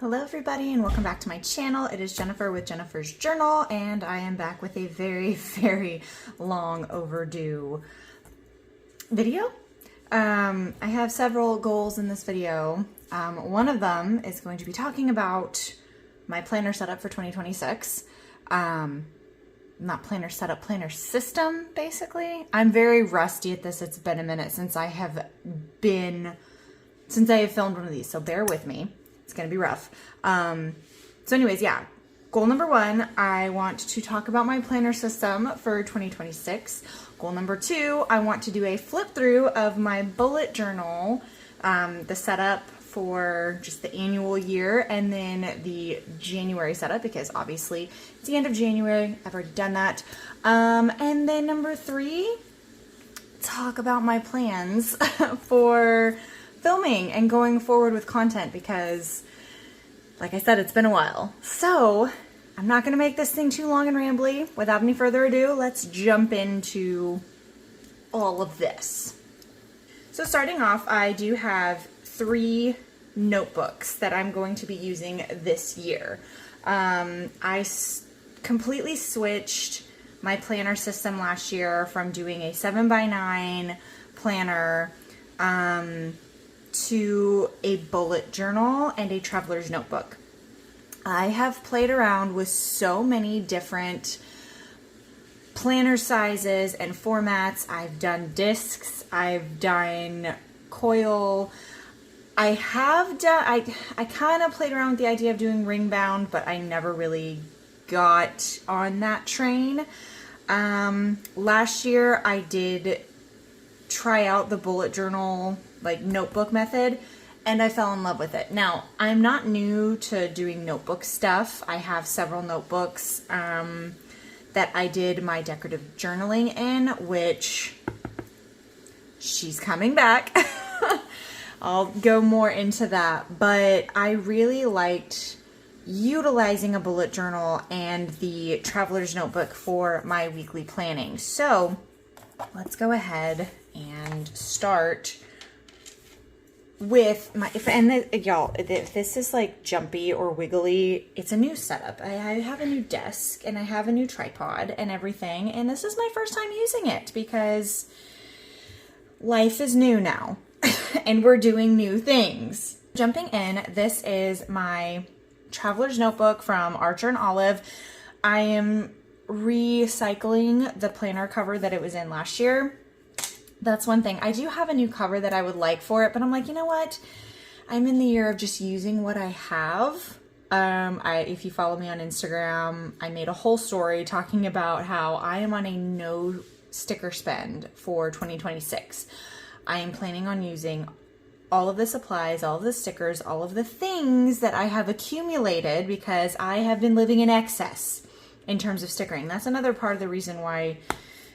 Hello everybody and welcome back to my channel. It is Jennifer with Jennifer's Journal and I am back with a very long overdue video. I have several goals in this video. One of them is going to be talking about my planner setup for 2026. Not planner setup, planner system basically. I'm very rusty at this. It's been a minute since I have filmed one of these, so bear with me. It's going to be rough. So anyways, yeah. Goal number one, I want to talk about my planner system for 2026. Goal number two, I want to do a flip through of my bullet journal, the setup for just the annual year, and then the January setup, because obviously it's the end of January. I've already done that. And then number three, talk about my plans for filming and going forward with content, because like I said, it's been a while. So I'm not going to make this thing too long and rambly. Without any further ado, let's jump into all of this. So starting off, I do have 3 notebooks that I'm going to be using this year. I completely switched my planner system last year from doing a 7x9 planner to a bullet journal and a traveler's notebook. I have played around with so many different planner sizes and formats. I've done discs, I've done coil. I kind of played around with the idea of doing ring bound, but I never really got on that train. Last year I did try out the bullet journal notebook method, and I fell in love with it. Now, I'm not new to doing notebook stuff. I have several notebooks that I did my decorative journaling in, which she's coming back. I'll go more into that, but I really liked utilizing a bullet journal and the traveler's notebook for my weekly planning. So let's go ahead and start with my, y'all, if this is like jumpy or wiggly, it's a new setup. I have a new desk and I have a new tripod and everything, and this is my first time using it because life is new now and we're doing new things. Jumping in, this is my traveler's notebook from Archer and Olive. I am recycling the planner cover that it was in last year. That's one thing. I do have a new cover that I would like for it, but I'm like, you know what? I'm in the year of just using what I have. If you follow me on Instagram, I made a whole story talking about how I am on a no sticker spend for 2026. I am planning on using all of the supplies, all of the stickers, all of the things that I have accumulated because I have been living in excess in terms of stickering. That's another part of the reason why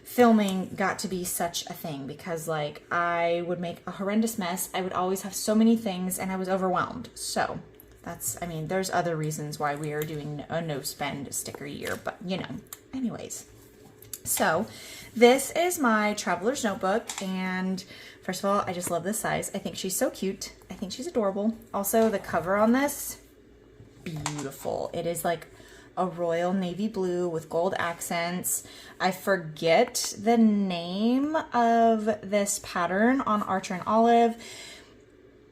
filming got to be such a thing, because I would make a horrendous mess. I would always have so many things and I was overwhelmed. So there's other reasons why we are doing a no spend sticker year, but anyways. So this is my traveler's notebook, and first of all, I just love this size. I think she's so cute. I think she's adorable. Also, the cover on this, beautiful. It is like a royal navy blue with gold accents. I forget the name of this pattern on Archer and Olive.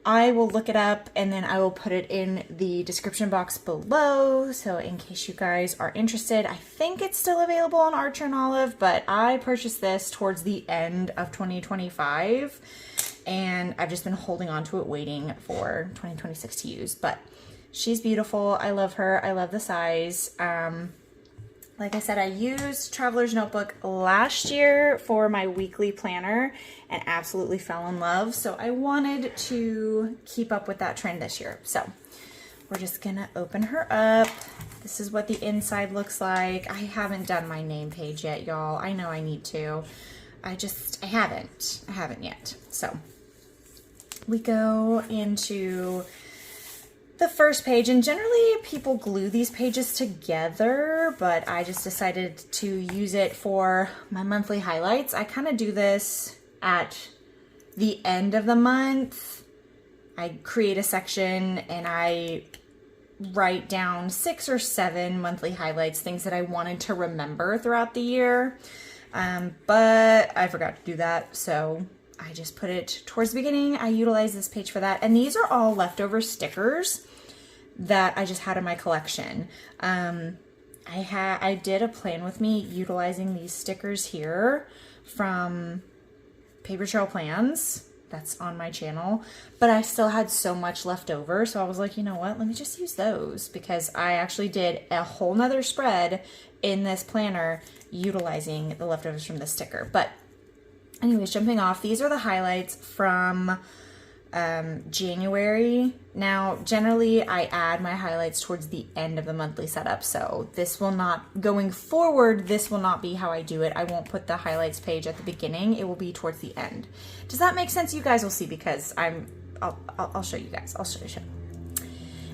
I will look it up and then I will put it in the description box below. So in case you guys are interested, I think it's still available on Archer and Olive, but I purchased this towards the end of 2025 and I've just been holding on to it, waiting for 2026 to use. But she's beautiful. I love her. I love the size. Like I said, I used Traveler's Notebook last year for my weekly planner and absolutely fell in love. So I wanted to keep up with that trend this year. So we're just gonna open her up. This is what the inside looks like. I haven't done my name page yet, y'all. I know I need to. I haven't yet. So we go into the first page, and generally people glue these pages together, but I just decided to use it for my monthly highlights. I kind of do this at the end of the month. I create a section and I write down 6 or 7 monthly highlights, things that I wanted to remember throughout the year. But I forgot to do that, so I just put it towards the beginning. I utilize this page for that. And these are all leftover stickers that I just had in my collection. I did a plan with me utilizing these stickers here from Paper Trail Plans. That's on my channel, but I still had so much left over. So I was like, you know what, let me just use those, because I actually did a whole nother spread in this planner utilizing the leftovers from the sticker. But anyways, jumping off, these are the highlights from January. Now, generally I add my highlights towards the end of the monthly setup. So this will not, going forward, this will not be how I do it. I won't put the highlights page at the beginning. It will be towards the end. Does that make sense? You guys will see, because I'll show you guys. I'll show you.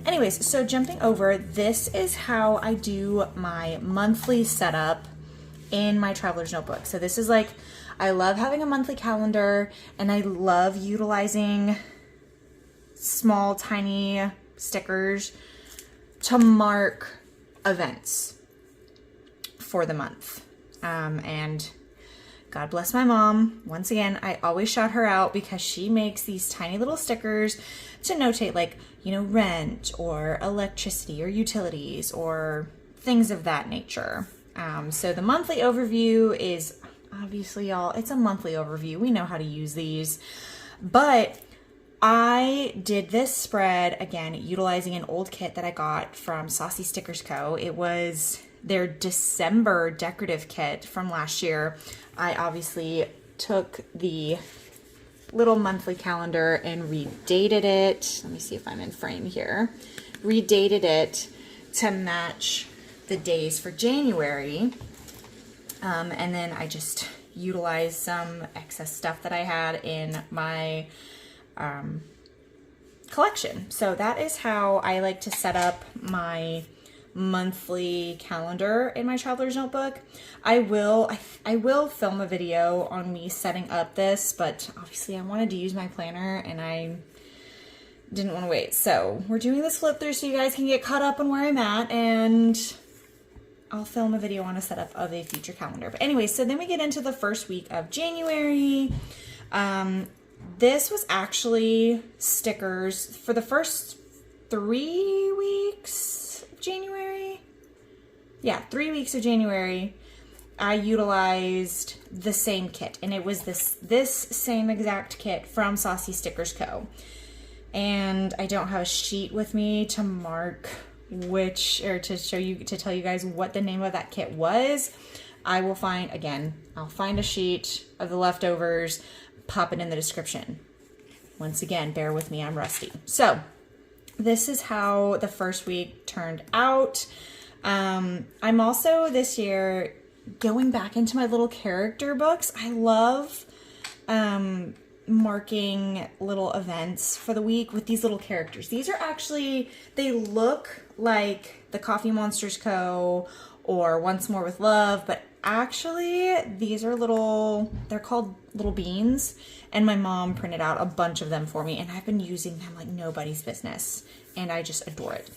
Anyways, so jumping over, this is how I do my monthly setup in my traveler's notebook. So this is like, I love having a monthly calendar, and I love utilizing small, tiny stickers to mark events for the month. And God bless my mom. Once again, I always shout her out, because she makes these tiny little stickers to notate, like, you know, rent or electricity or utilities or things of that nature. So the monthly overview is, obviously, y'all, it's a monthly overview. We know how to use these. But I did this spread, again, utilizing an old kit that I got from Saucy Stickers Co. It was their December decorative kit from last year. I obviously took the little monthly calendar and redated it. Let me see if I'm in frame here. Redated it to match the days for January. And then I just utilized some excess stuff that I had in my collection. So that is how I like to set up my monthly calendar in my traveler's notebook. I will film a video on me setting up this, but obviously I wanted to use my planner and I didn't want to wait. So we're doing this flip through so you guys can get caught up on where I'm at, and I'll film a video on a setup of a future calendar. But anyway, so then we get into the first week of January. This was actually stickers for the first 3 weeks of January. Yeah, 3 weeks of January. I utilized the same kit, and it was this same exact kit from Saucy Stickers Co. And I don't have a sheet with me to mark which, or to show you, to tell you guys what the name of that kit was. I will find, again, I'll find a sheet of the leftovers, pop it in the description. Once again, bear with me, I'm rusty. So this is how the first week turned out. I'm also this year going back into my little character books. I love marking little events for the week with these little characters. These are actually, they look like the Coffee Monsters Co. or Once More with Love, but actually these are little, they're called little beans, and my mom printed out a bunch of them for me, and I've been using them like nobody's business, and I just adore it.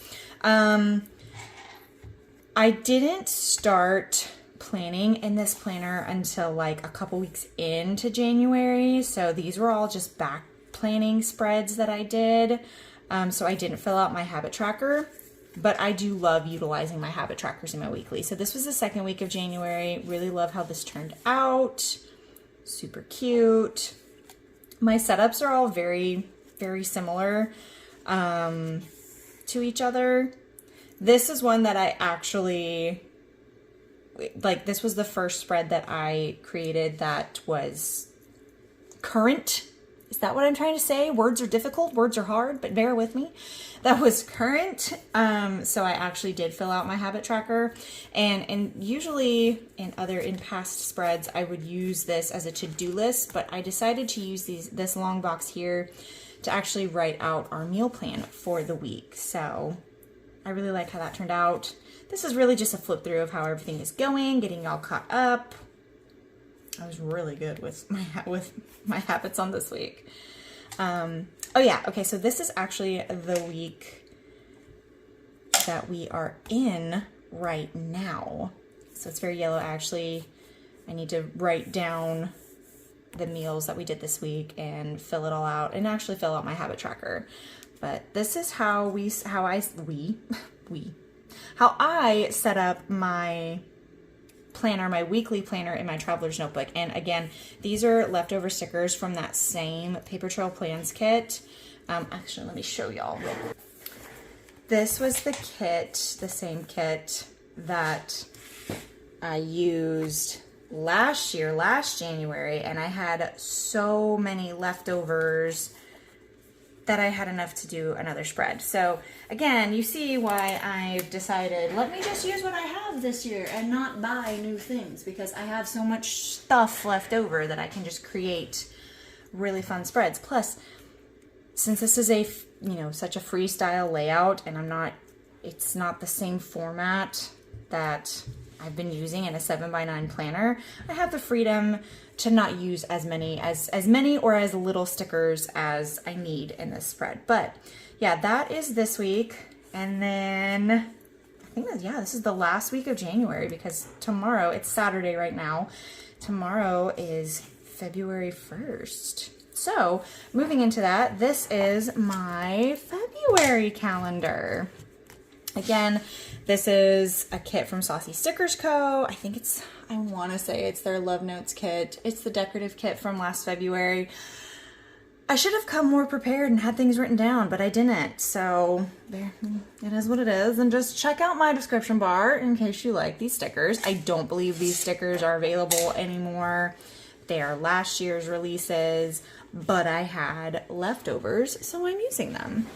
I didn't start planning in this planner until like a couple weeks into January, so these were all just back planning spreads that I did. So I didn't fill out my habit tracker, but I do love utilizing my habit trackers in my weekly. So this was the second week of January. Really love how this turned out. Super cute. My setups are all very, very similar to each other. This is one that I actually, like, this was the first spread that I created that was current. Is that what I'm trying to say? Words are difficult, words are hard, but bear with me. That was current. So I actually did fill out my habit tracker, and usually in past spreads, I would use this as a to-do list, but I decided to use this long box here to actually write out our meal plan for the week. So I really like how that turned out. This is really just a flip through of how everything is going, getting y'all caught up. I was really good with my habits on this week. Oh yeah, okay, so this is actually the week that we are in right now. So it's very yellow. Actually, I need to write down the meals that we did this week and fill it all out, and actually fill out my habit tracker. But this is how I set up my planner, my weekly planner in my traveler's notebook. And again, these are leftover stickers from that same Paper Trail Plans kit. Actually, let me show y'all real quick. This was the kit, the same kit that I used last year, last January, and I had so many leftovers that I had enough to do another spread. So again, you see why I've decided, let me just use what I have this year and not buy new things, because I have so much stuff left over that I can just create really fun spreads. Plus, since this is a, such a freestyle layout, and it's not the same format that I've been using in a 7x9 planner, I have the freedom to not use as many or as little stickers as I need in this spread. But yeah, that is this week. And then I think that, this is the last week of January, because tomorrow, it's Saturday right now. Tomorrow is February 1st. So moving into that, this is my February calendar. Again, this is a kit from Saucy Stickers Co. I want to say it's their Love Notes kit. It's the decorative kit from last February. I should have come more prepared and had things written down, but I didn't. So there, it is what it is. And just check out my description bar in case you like these stickers. I don't believe these stickers are available anymore. They are last year's releases, but I had leftovers, so I'm using them.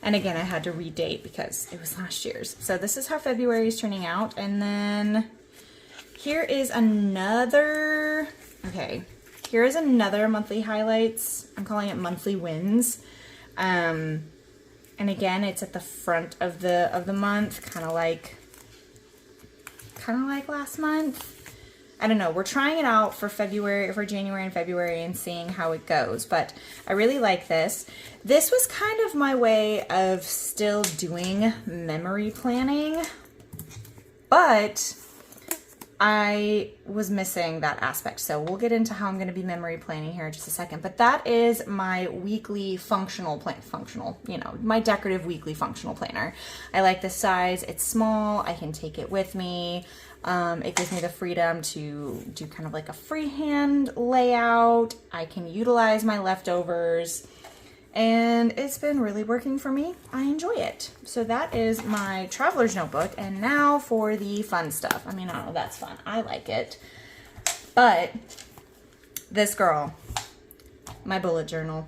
And again, I had to redate because it was last year's. So this is how February is turning out. And then here is another, here is another monthly highlights. I'm calling it monthly wins. And again, it's at the front of the month, kind of like last month. I don't know, we're trying it out for January and February and seeing how it goes, but I really like this. This was kind of my way of still doing memory planning, but I was missing that aspect. So we'll get into how I'm going to be memory planning here in just a second, but that is my weekly my decorative weekly functional planner. I like this size. It's small. I can take it with me. It gives me the freedom to do kind of like a freehand layout. I can utilize my leftovers, and it's been really working for me. I enjoy it. So that is my traveler's notebook. And now for the fun stuff. I don't know, that's fun. I like it. But this girl, my bullet journal.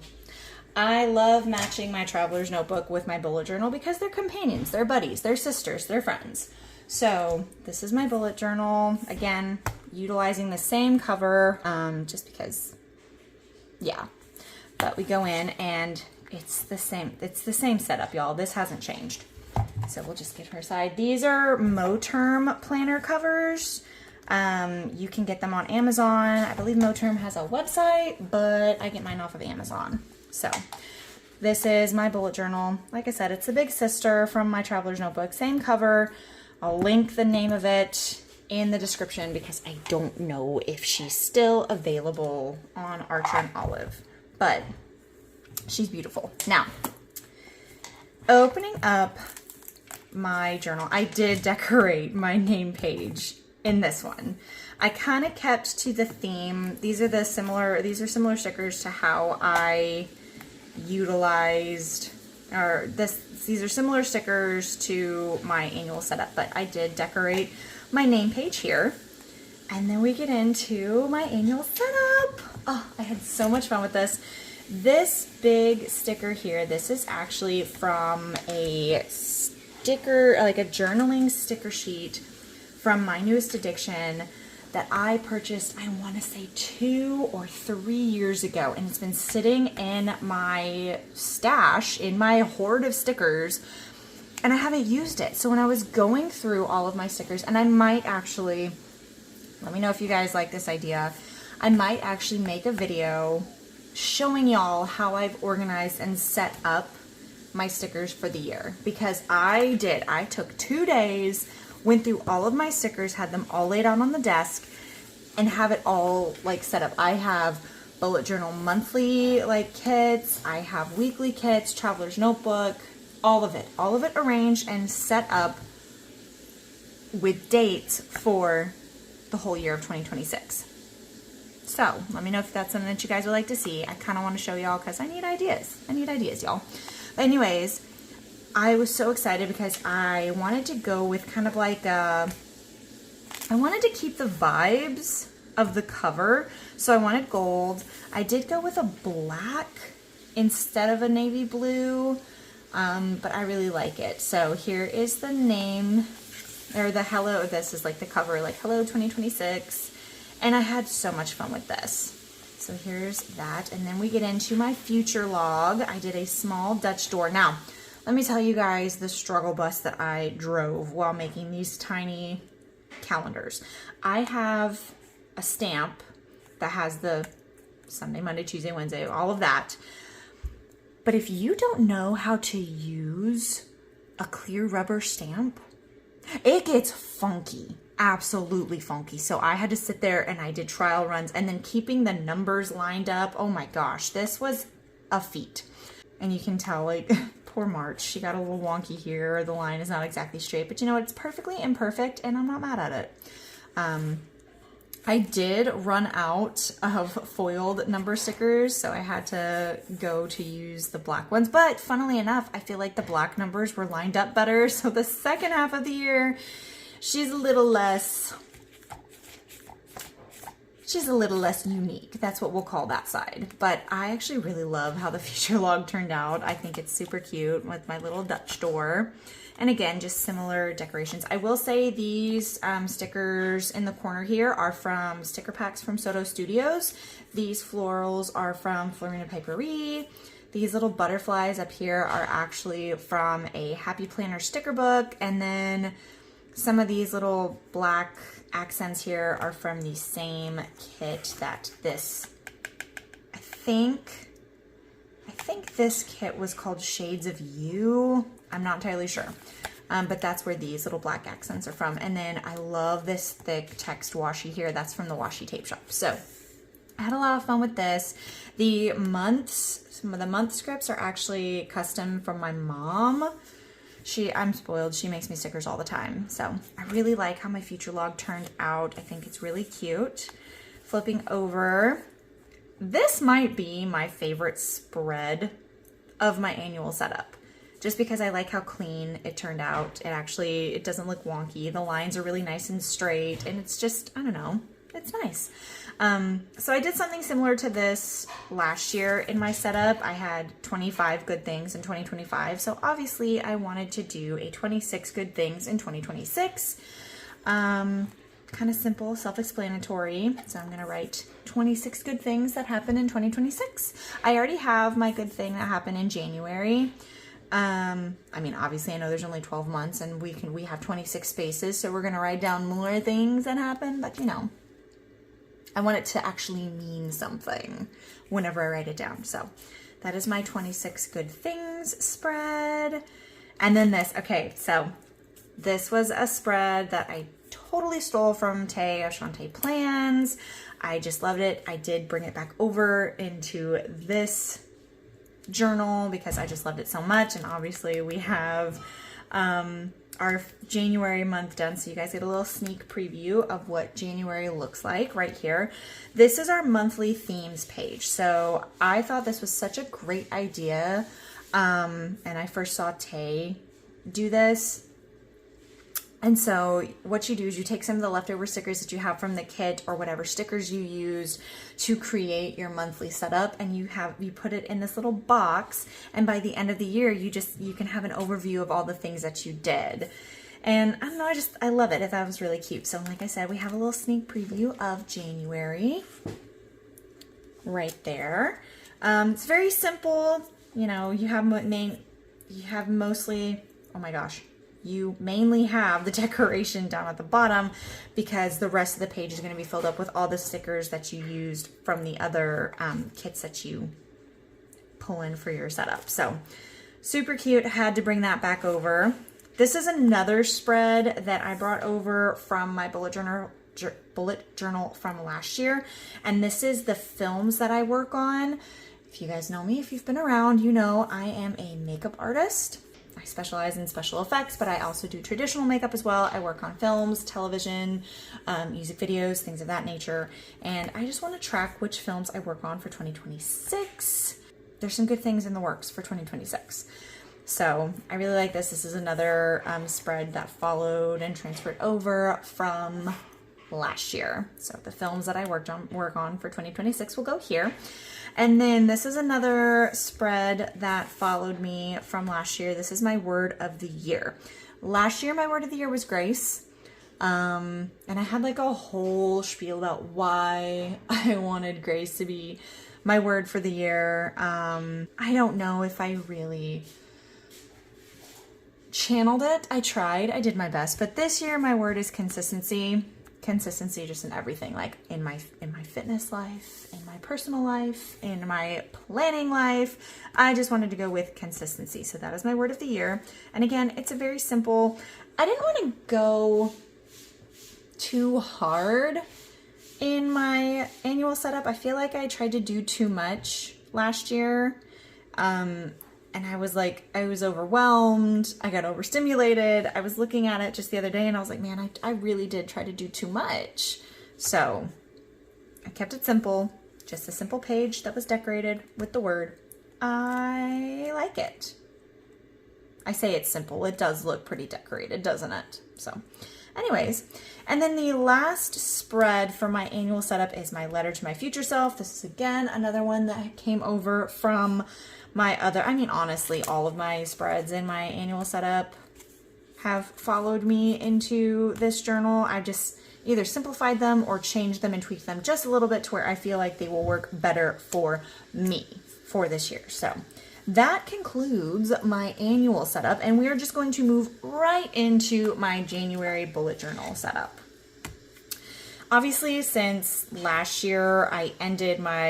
I love matching my traveler's notebook with my bullet journal because they're companions, they're buddies, they're sisters, they're friends. So this is my bullet journal. Again, utilizing the same cover, just because, but we go in and it's the same setup, y'all. This hasn't changed. So we'll just get her aside. These are Moterm planner covers. You can get them on Amazon. I believe Moterm has a website, but I get mine off of Amazon. So this is my bullet journal. Like I said, it's a big sister from my traveler's notebook. Same cover. I'll link the name of it in the description because I don't know if she's still available on Archer and Olive, but she's beautiful. Now, opening up my journal, I did decorate my name page in this one. I kind of kept to the theme. These are similar stickers to how I utilized, these are similar stickers to my annual setup, but I did decorate my name page here. And then we get into my annual setup. Oh, I had so much fun with this. This big sticker here, this is actually from a sticker, like a journaling sticker sheet from My Newest Addiction that I purchased, I want to say 2 or 3 years ago, and it's been sitting in my stash, in my hoard of stickers, and I haven't used it. So when I was going through all of my stickers, and I might actually, let me know if you guys like this idea, I might actually make a video showing y'all how I've organized and set up my stickers for the year, because I took 2 days, went through all of my stickers, had them all laid out on the desk, and have it all like set up. I have bullet journal monthly like kits, I have weekly kits, traveler's notebook, all of it arranged and set up with dates for the whole year of 2026. So let me know if that's something that you guys would like to see. I kind of want to show y'all because I need ideas. Y'all. But anyways, I was so excited because I wanted to go with kind of like I wanted to keep the vibes of the cover. So I wanted gold. I did go with a black instead of a navy blue, but I really like it. So here is the name, or the hello. This is like the cover, like hello 2026. And I had so much fun with this. So here's that. And then we get into my future log. I did a small Dutch door. Now, let me tell you guys the struggle bus that I drove while making these tiny calendars. I have a stamp that has the Sunday, Monday, Tuesday, Wednesday, all of that. But if you don't know how to use a clear rubber stamp, it gets funky. Absolutely funky. So I had to sit there and I did trial runs, and then keeping the numbers lined up. Oh my gosh, this was a feat. And you can tell, like, poor March, she got a little wonky here. The line is not exactly straight, but you know what? It's perfectly imperfect and I'm not mad at it. I did run out of foiled number stickers, so I had to go to use the black ones. But funnily enough, I feel like the black numbers were lined up better. So the second half of the year, she's a little less unique. That's what we'll call that side. But I actually really love how the future log turned out. I think it's super cute with my little Dutch door. And again, just similar decorations. I will say these stickers in the corner here are from sticker packs from Soto Studios. These florals are from Florina Paperie. These little butterflies up here are actually from a Happy Planner sticker book. And then some of these little black accents here are from the same kit that this, I think this kit was called Shades of You. I'm not entirely sure. But that's where these little black accents are from. And then I love this thick text washi here. That's from the Washi Tape Shop. So I had a lot of fun with this. The months, some of the month scripts are actually custom from my mom. I'm spoiled. She makes me stickers all the time. So I really like how my future log turned out. I think it's really cute. Flipping over, this might be my favorite spread of my annual setup, just because I like how clean it turned out. It doesn't look wonky. The lines are really nice and straight, and it's just, I don't know, it's nice. So I did something similar to this last year in my setup. I had 25 good things in 2025. So obviously I wanted to do a 26 good things in 2026. Kind of simple, self-explanatory. So I'm going to write 26 good things that happened in 2026. I already have my good thing that happened in January. I mean, obviously I know there's only 12 months and we have 26 spaces. So we're going to write down more things that happened, but you know, I want it to actually mean something whenever I write it down. So that is my 26 good things spread. And then this, okay, so this was a spread that I totally stole from Tay of Shawnteplans. I just loved it. I did bring it back over into this journal because I just loved it so much. And obviously we have our January month done, so you guys get a little sneak preview of what January looks like right here. This is our monthly themes page. So I thought this was such a great idea, and I first saw Tay do this. And so what you do is you take some of the leftover stickers that you have from the kit or whatever stickers you used to create your monthly setup, and you put it in this little box, and by the end of the year you can have an overview of all the things that you did. And I don't know, I love it. That was really cute. So like I said, we have a little sneak preview of January right there. It's very simple. You know, you mainly have the decoration down at the bottom because the rest of the page is going to be filled up with all the stickers that you used from the other kits that you pull in for your setup. So Super cute. Had to bring that back over. This is another spread that I brought over from my bullet journal from last year. And this is the films that I work on. If you guys know me, if you've been around, you know I am a makeup artist. I specialize in special effects, but I also do traditional makeup as well. I work on films, television, music videos, things of that nature. And I just want to track which films I work on for 2026. There's some good things in the works for 2026. So I really like this. This is another spread that followed and transferred over from last year. So the films that I work on for 2026 will go here. And then this is another spread that followed me from last year. This is my word of the year. Last year, my word of the year was grace. And I had like a whole spiel about why I wanted grace to be my word for the year. I don't know if I really channeled it. I tried, I did my best, but this year my word is consistency. Consistency just in everything, like in my fitness life, in my personal life, in my planning life. I just wanted to go with consistency. So that is my word of the year. And again, it's a very simple, I didn't want to go too hard in my annual setup. I feel like I tried to do too much last year. And I was like, I was overwhelmed. I got overstimulated. I was looking at it just the other day and I was like, man, I really did try to do too much. So I kept it simple, just a simple page that was decorated with the word. I like it. I say it's simple. It does look pretty decorated, doesn't it? So anyways, and then the last spread for my annual setup is my letter to my future self. This is again, another one that came over from my other, I mean, honestly, all of my spreads in my annual setup have followed me into this journal. I've just either simplified them or changed them and tweaked them just a little bit to where I feel like they will work better for me for this year. So that concludes my annual setup, and we are just going to move right into my January bullet journal setup. Obviously, since last year, I ended my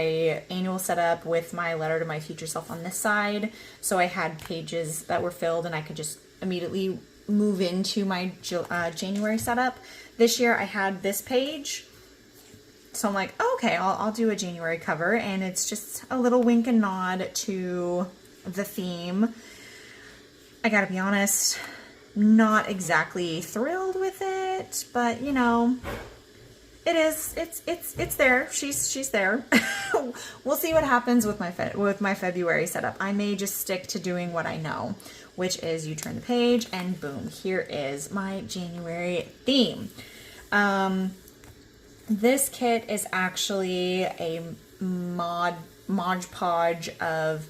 annual setup with my letter to my future self on this side. So I had pages that were filled and I could just immediately move into my January setup. This year I had this page. So I'm like, oh, okay, I'll do a January cover, and it's just a little wink and nod to the theme. I gotta be honest, not exactly thrilled with it, but you know, it's there. She's there. We'll see what happens with my February setup. I may just stick to doing what I know, which is you turn the page and boom, here is my January theme. This kit is actually a Mod Podge of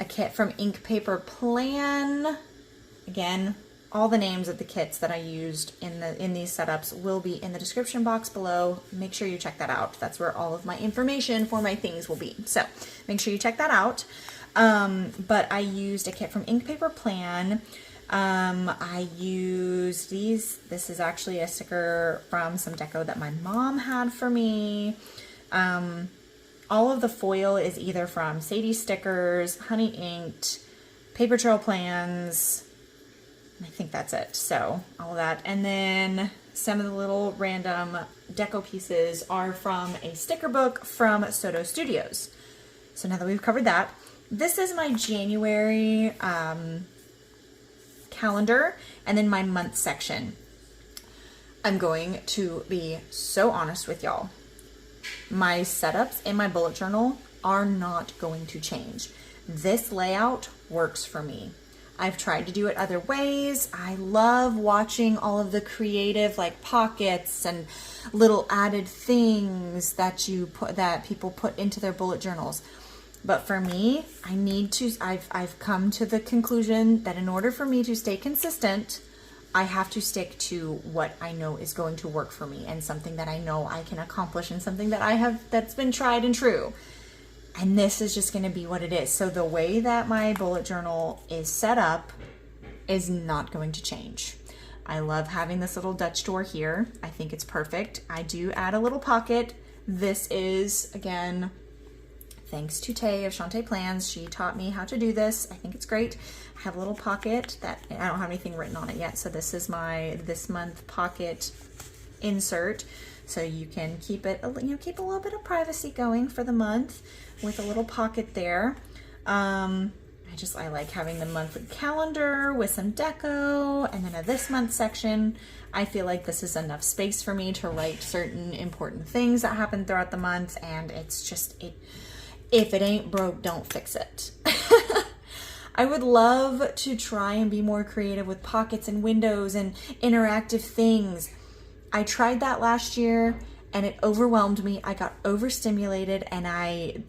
a kit from Ink Paper Plan. Again, all the names of the kits that I used in these setups will be in the description box below. Make sure you check that out. That's where all of my information for my things will be. So make sure you check that out. But I used a kit from Ink Paper Plan. I used these. This is actually a sticker from some deco that my mom had for me. All of the foil is either from Sadie Stickers, Honey Inked, Paper Trail Plans. I think that's it. So all of that. And then some of the little random deco pieces are from a sticker book from Soto Studios. So now that we've covered that, this is my January calendar and then my month section. I'm going to be so honest with y'all. My setups in my bullet journal are not going to change. This layout works for me. I've tried to do it other ways. I love watching all of the creative like pockets and little added things that people put into their bullet journals. But for me, I've come to the conclusion that in order for me to stay consistent, I have to stick to what I know is going to work for me and something that I know I can accomplish and something that that's been tried and true. And this is just going to be what it is. So the way that my bullet journal is set up is not going to change. I love having this little Dutch door here. I think it's perfect. I do add a little pocket. This is, again, thanks to Tay of Shawnteplans. She taught me how to do this. I think it's great. I have a little pocket that I don't have anything written on it yet. So this is my this month pocket insert. So you can keep it, keep a little bit of privacy going for the month with a little pocket there. I like having the monthly calendar with some deco, and then a this month section. I feel like this is enough space for me to write certain important things that happen throughout the month, and it's just, if it ain't broke, don't fix it. I would love to try and be more creative with pockets and windows and interactive things. I tried that last year and it overwhelmed me. I got overstimulated, and I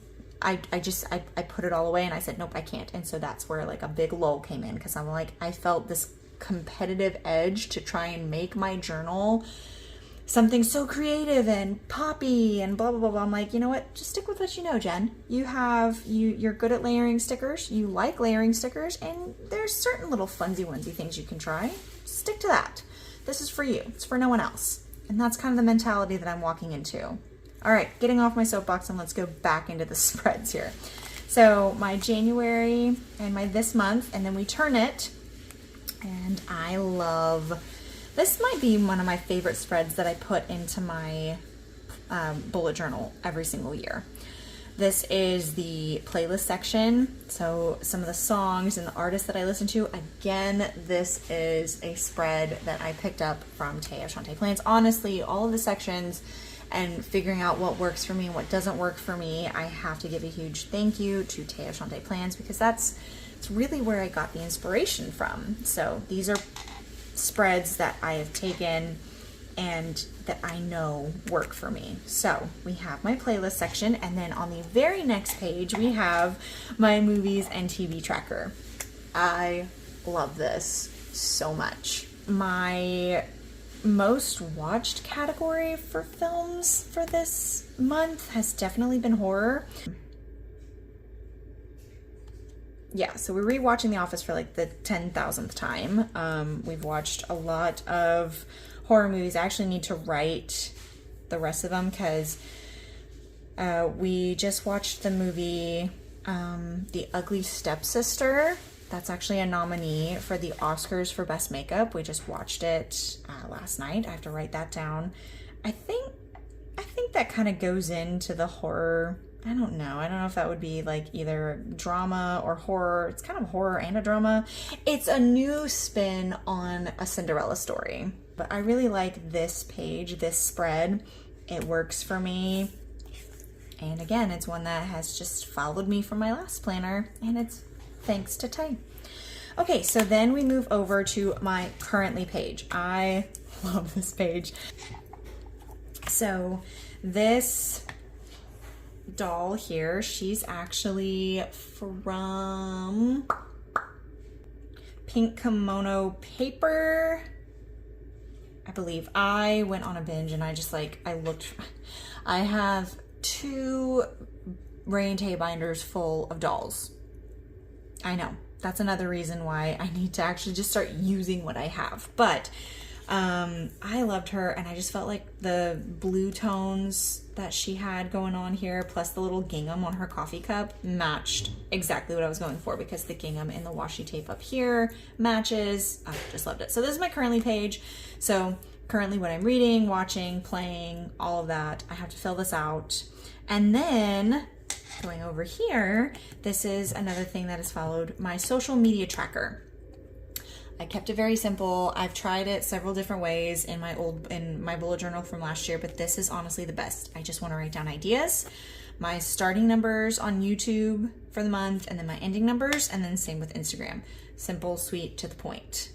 put it all away, and I said, nope, I can't. And so that's where like a big lull came in, because I'm like, I felt this competitive edge to try and make my journal something so creative and poppy and blah, blah, blah, blah. I'm like, you know what? Just stick with what you know, Jen. You're good at layering stickers. You like layering stickers, and there's certain little funsy onesy things you can try. Stick to that. This is for you. It's for no one else. And that's kind of the mentality that I'm walking into. All right, getting off my soapbox, and let's go back into the spreads here. So my January and my this month, and then we turn it, and I love, this might be one of my favorite spreads that I put into my bullet journal every single year. This is the playlist section. So some of the songs and the artists that I listen to. Again, this is a spread that I picked up from Tay of Shawnteplans. Honestly, all of the sections and figuring out what works for me and what doesn't work for me, I have to give a huge thank you to Tay of Shawnteplans, because it's really where I got the inspiration from. So these are spreads that I have taken and that I know work for me. So we have my playlist section, and then on the very next page we have my movies and TV tracker. I love this so much. My most watched category for films for this month has definitely been horror. Yeah, so we're rewatching The Office for like the 10,000th time. We've watched a lot of horror movies. I actually need to write the rest of them, because we just watched the movie The Ugly Stepsister. That's actually a nominee for the Oscars for Best Makeup. We just watched it last night. I have to write that down. I think that kind of goes into the horror. I don't know if that would be like either drama or horror. It's kind of horror and a drama. It's a new spin on a Cinderella story. But I really like this page, this spread. It works for me. And again, it's one that has just followed me from my last planner, and it's thanks to Tay. Okay, so then we move over to my currently page. I love this page. So this doll here, she's actually from Pink Kimono Paper, I believe. I went on a binge, and I have 2 Ray and Tay binders full of dolls. I know, that's another reason why I need to actually just start using what I have. But I loved her, and I just felt like the blue tones that she had going on here, plus the little gingham on her coffee cup, matched exactly what I was going for, because the gingham and the washi tape up here matches. I just loved it. So this is my currently page. So currently what I'm reading, watching, playing, all of that, I have to fill this out. And then going over here, this is another thing that has followed my social media tracker. I kept it very simple. I've tried it several different ways in my bullet journal from last year, but this is honestly the best. I just want to write down ideas, my starting numbers on YouTube for the month, and then my ending numbers, and then same with Instagram. Simple, sweet, to the point,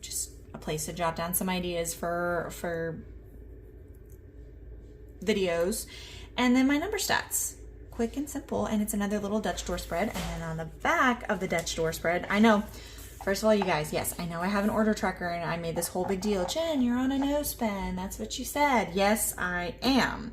just a place to jot down some ideas for videos, and then my number stats. Quick and simple, and it's another little Dutch door spread. And then on the back of the Dutch door spread, I know, first of all, you guys, yes, I know I have an order tracker, and I made this whole big deal. Jen, you're on a no spend. That's what you said. Yes, I am.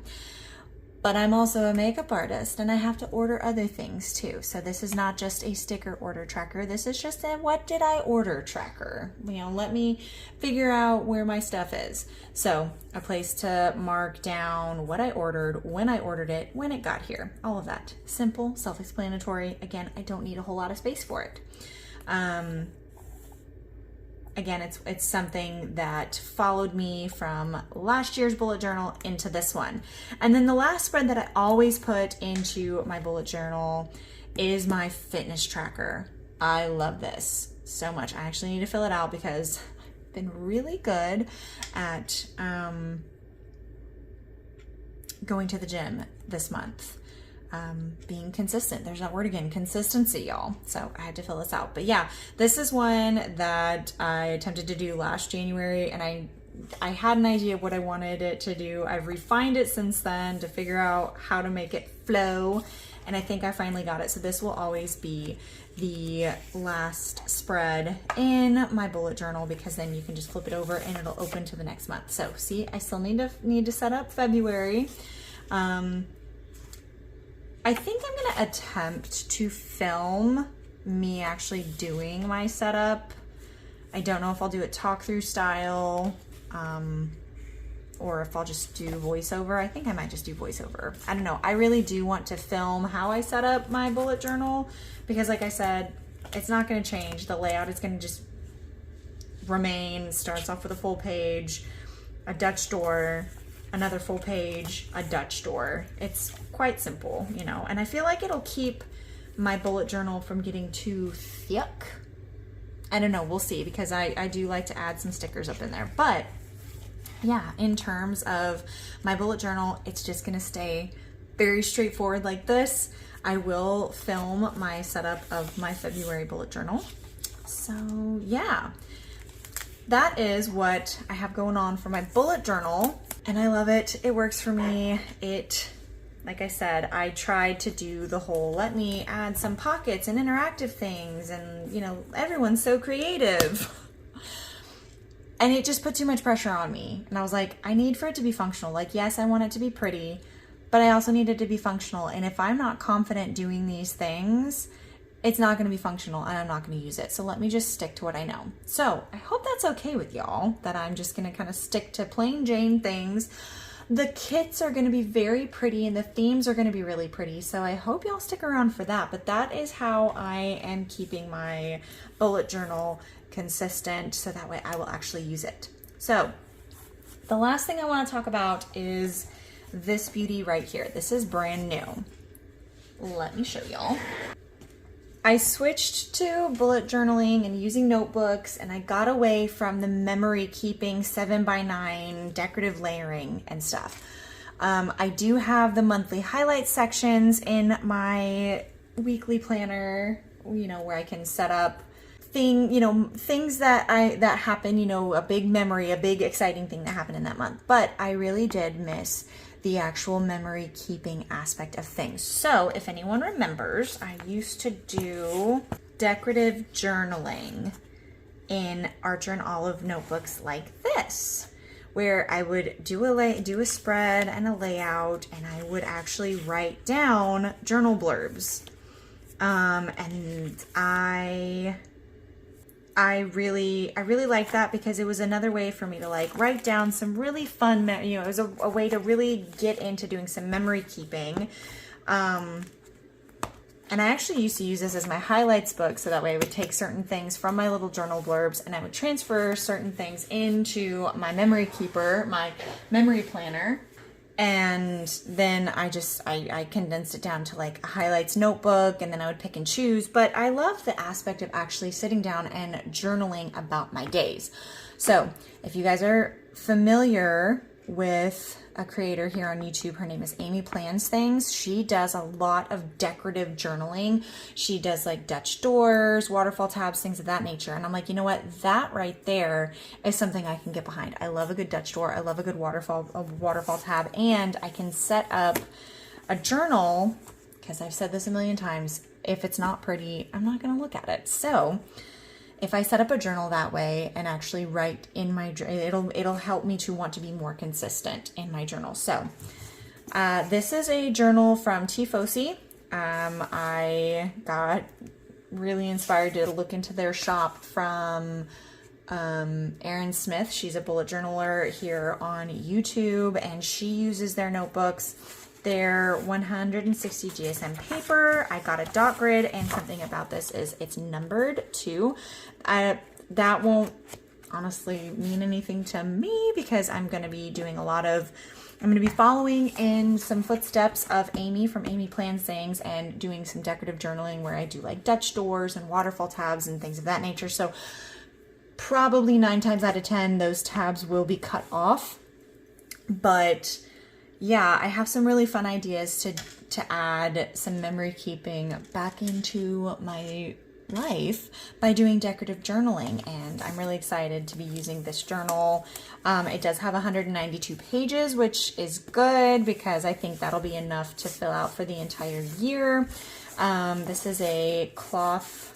But I'm also a makeup artist and I have to order other things too. So this is not just a sticker order tracker. This is just a what did I order tracker. You know, let me figure out where my stuff is. So a place to mark down what I ordered, when I ordered it, when it got here, all of that. Simple, self-explanatory. Again, I don't need a whole lot of space for it. Again, it's something that followed me from last year's bullet journal into this one. And then the last spread that I always put into my bullet journal is my fitness tracker. I love this so much. I actually need to fill it out because I've been really good at going to the gym this month. Being consistent. There's that word again, consistency, y'all. So I had to fill this out. But yeah, this is one that I attempted to do last January, and I had an idea of what I wanted it to do. I've refined it since then to figure out how to make it flow, and I think I finally got it. So this will always be the last spread in my bullet journal, because then you can just flip it over and it'll open to the next month. So see, I still need to set up February. I think I'm going to attempt to film me actually doing my setup. I don't know if I'll do it talk through style, or if I'll just do voiceover. I think I might just do voiceover. I don't know. I really do want to film how I set up my bullet journal, because like I said, it's not going to change. The layout is going to just remain. Starts off with a full page, a Dutch door, another full page, a Dutch door. It's quite simple, you know, and I feel like it'll keep my bullet journal from getting too thick. I don't know, we'll see, because I do like to add some stickers up in there. But yeah, in terms of my bullet journal, it's just gonna stay very straightforward like this. I will film my setup of my February bullet journal. So yeah, that is what I have going on for my bullet journal. And I love it. It works for me. Like I said, I tried to do the whole, let me add some pockets and interactive things, and you know, everyone's so creative. And it just put too much pressure on me. And I was like, I need for it to be functional. Like, yes, I want it to be pretty, but I also need it to be functional. And if I'm not confident doing these things, it's not going to be functional and I'm not going to use it. So let me just stick to what I know. So I hope that's okay with y'all, that I'm just going to kind of stick to plain Jane things. The kits are going to be very pretty and the themes are going to be really pretty. So I hope y'all stick around for that. But that is how I am keeping my bullet journal consistent, so that way I will actually use it. So the last thing I want to talk about is this beauty right here. This is brand new. Let me show y'all. I switched to bullet journaling and using notebooks, and I got away from the memory keeping 7x9 decorative layering and stuff. I do have the monthly highlight sections in my weekly planner, you know, where I can set up things that happen, a big memory, a big exciting thing that happened in that month. But I really did miss the actual memory keeping aspect of things. So if anyone remembers, I used to do decorative journaling in Archer and Olive notebooks like this, where I would do a spread and a layout, and I would actually write down journal blurbs. And I really liked that, because it was another way for me to like write down some really fun, it was a way to really get into doing some memory keeping. And I actually used to use this as my highlights book, so that way I would take certain things from my little journal blurbs and I would transfer certain things into my memory keeper, my memory planner. And then I condensed it down to like a highlights notebook, and then I would pick and choose. But I love the aspect of actually sitting down and journaling about my days. So if you guys are familiar with a creator here on YouTube, her name is amyplansthings. She does a lot of decorative journaling. She does like Dutch doors, waterfall tabs, things of that nature. And I'm like, you know what? That right there is something I can get behind. I love a good Dutch door. I love a good waterfall tab. And I can set up a journal, because I've said this a million times, if it's not pretty, I'm not going to look at it. So if I set up a journal that way and actually write in my, it'll help me to want to be more consistent in my journal. So This is a journal from Tifosi. I got really inspired to look into their shop from Erin Smith. She's a bullet journaler here on YouTube, and she uses their notebooks. They're 160 GSM paper. I got a dot grid, and something about this is it's numbered too. That won't honestly mean anything to me because I'm going to be doing I'm going to be following in some footsteps of Amy from amyplansthings and doing some decorative journaling where I do like Dutch doors and waterfall tabs and things of that nature. So probably 9 times out of 10, those tabs will be cut off. But yeah, I have some really fun ideas to add some memory keeping back into my life by doing decorative journaling, and I'm really excited to be using this journal. It does have 192 pages, which is good because I think that'll be enough to fill out for the entire year. This is a cloth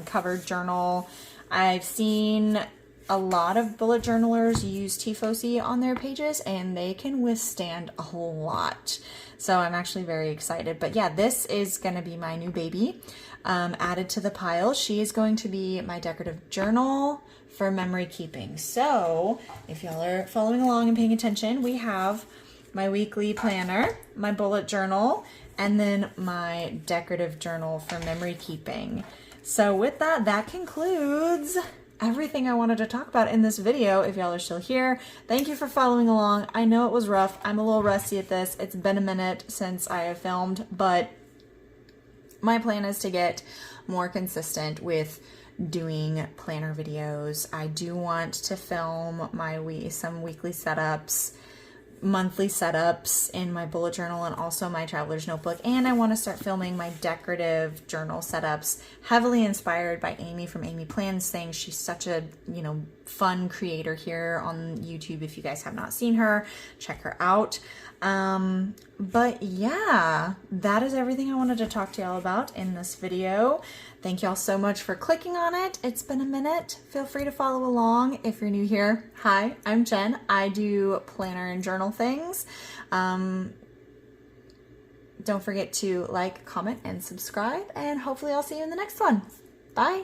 covered journal. I've seen a lot of bullet journalers use Tifosi on their pages, and they can withstand a whole lot. So I'm actually very excited. But yeah, this is going to be my new baby added to the pile. She is going to be my decorative journal for memory keeping. So if y'all are following along and paying attention, we have my weekly planner, my bullet journal, and then my decorative journal for memory keeping. So with that, that concludes everything I wanted to talk about in this video. If y'all are still here, thank you for following along. I know it was rough. I'm a little rusty at this. It's been a minute since I have filmed, but my plan is to get more consistent with doing planner videos. I do want to film some weekly setups, monthly setups in my bullet journal and also my traveler's notebook, and I want to start filming my decorative journal setups, heavily inspired by Amy from amyplansthings. She's such a fun creator here on YouTube. If you guys have not seen her, check her out. But yeah, that is everything I wanted to talk to y'all about in this video. Thank y'all so much for clicking on it. It's been a minute. Feel free to follow along if you're new here. Hi, I'm Jen. I do planner and journal things. Don't forget to like, comment, and subscribe, and hopefully I'll see you in the next one. Bye.